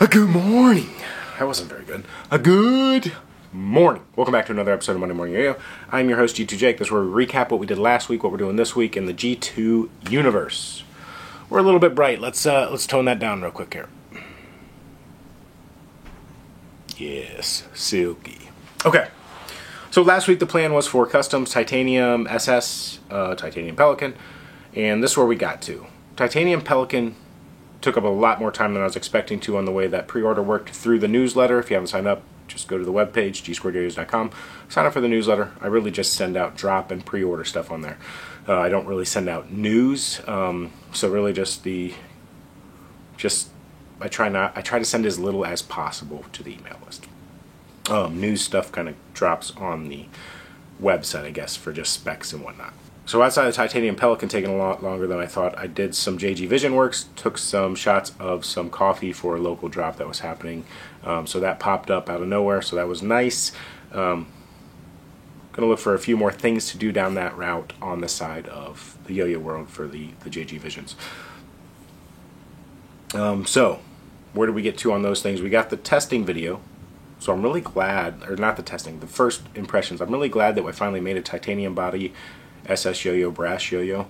A good morning. That wasn't very good. A good morning. Welcome back to another episode of Monday Morning Yo-Yo. I'm your host, G2 Jake. This is where we recap what we did last week, what we're doing this week in the G2 universe. We're a little bit bright. Let's tone that down real quick here. Yes, silky. Okay. So last week the plan was for Customs, Titanium SS, Titanium Pelican, and this is where we got to. Titanium Pelican took up a lot more time than I was expecting to on the way that pre-order worked through the newsletter. If you haven't signed up, just go to the webpage, gsquaredyoyos.com, sign up for the newsletter. I really just send out drop and pre-order stuff on there. I don't really send out news, so really I try to send as little as possible to the email list. News stuff kind of drops on the website, I guess, for just specs and whatnot. So outside of Titanium Pelican taking a lot longer than I thought, I did some JG Vision Works, took some shots of some coffee for a local drop that was happening. So that popped up out of nowhere, so that was nice. Gonna look for a few more things to do down that route on the side of the Yo-Yo world for the JG Visions. So where did we get to on those things? We got the testing video. So I'm really glad, or not the testing, the first impressions. I'm really glad that we finally made a titanium body SS Yo-Yo, brass Yo-Yo.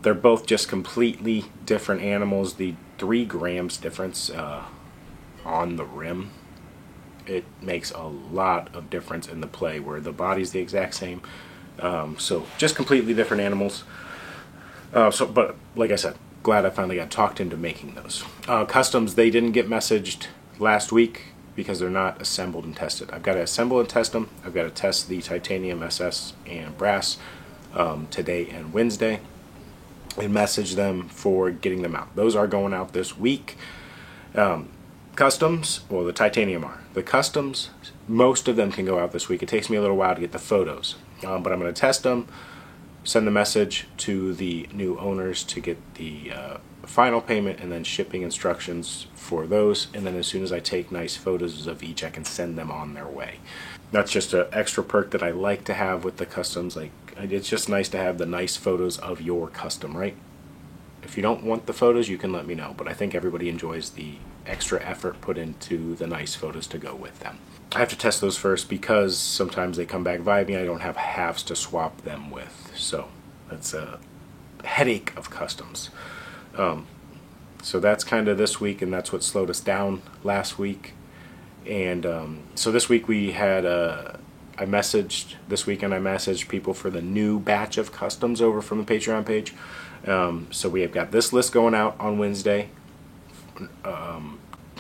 They're both just completely different animals. The 3 grams difference on the rim, it makes a lot of difference in the play where the body's the exact same. So just completely different animals. But like I said, glad I finally got talked into making those. Customs, they didn't get messaged last week because they're not assembled and tested. I've got to assemble and test them. I've got to test the titanium SS and brass today and Wednesday and message them for getting them out. Those are going out this week. Customs, well, the titanium are. The customs, most of them can go out this week. It takes me a little while to get the photos, but I'm going to test them, send the message to the new owners to get the final payment and then shipping instructions for those, and then as soon as I take nice photos of each, I can send them on their way. That's just an extra perk that I like to have with the customs. Like, it's just nice to have the nice photos of your custom, right? If you don't want the photos, you can let me know, but I think everybody enjoys the extra effort put into the nice photos to go with them. I have to test those first because sometimes they come back vibing. I don't have halves to swap them with, so that's a headache of customs. So that's kind of this week, and that's what slowed us down last week. And so this week we had this weekend I messaged people for the new batch of customs over from the Patreon page. So we have got this list going out on Wednesday,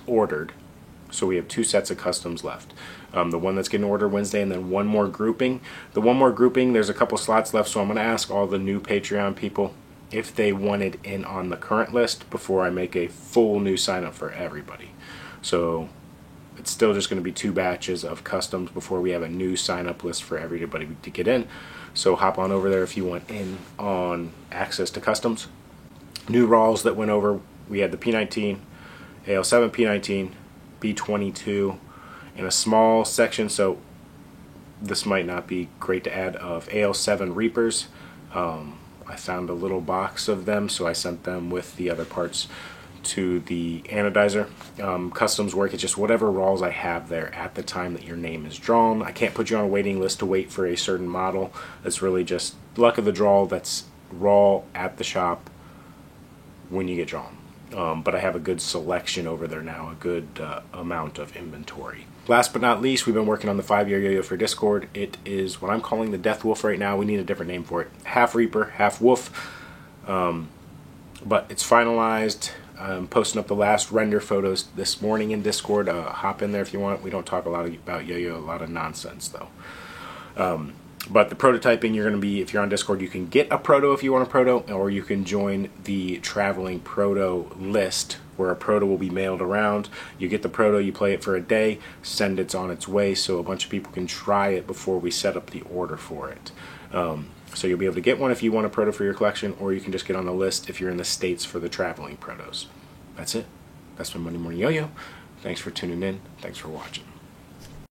ordered. So we have 2 sets of customs left. The one that's getting ordered Wednesday, and then one more grouping. The one more grouping, there's a couple slots left, so I'm going to ask all the new Patreon people if they wanted in on the current list before I make a full new sign up for everybody. So it's still just going to be 2 batches of customs before we have a new sign up list for everybody to get in. So hop on over there if you want in on access to customs. New RAWs that went over, we had the P19, AL7 P19, B22, and a small section, so this might not be great to add, of AL7 Reapers. I found a little box of them, so I sent them with the other parts to the anodizer. Customs work, it's just whatever RAWs I have there at the time that your name is drawn. I can't put you on a waiting list to wait for a certain model. That's really just luck of the draw. That's RAW at the shop when you get drawn. But I have a good selection over there now, a good amount of inventory. Last but not least, we've been working on the 5-year Yo-Yo for Discord. It is what I'm calling the Death Wolf right now. We need a different name for it. Half Reaper, half Wolf. But it's finalized. I'm posting up the last render photos this morning in Discord. Hop in there if you want. We don't talk a lot about Yo-Yo, a lot of nonsense though. But the prototyping, you're going to be, if you're on Discord, you can get a proto if you want a proto, or you can join the traveling proto list where a proto will be mailed around. You get the proto, you play it for a day, send it on its way so a bunch of people can try it before we set up the order for it. So you'll be able to get one if you want a proto for your collection, or you can just get on the list if you're in the States for the traveling protos. That's it. That's my Monday Morning Yo-Yo. Thanks for tuning in. Thanks for watching.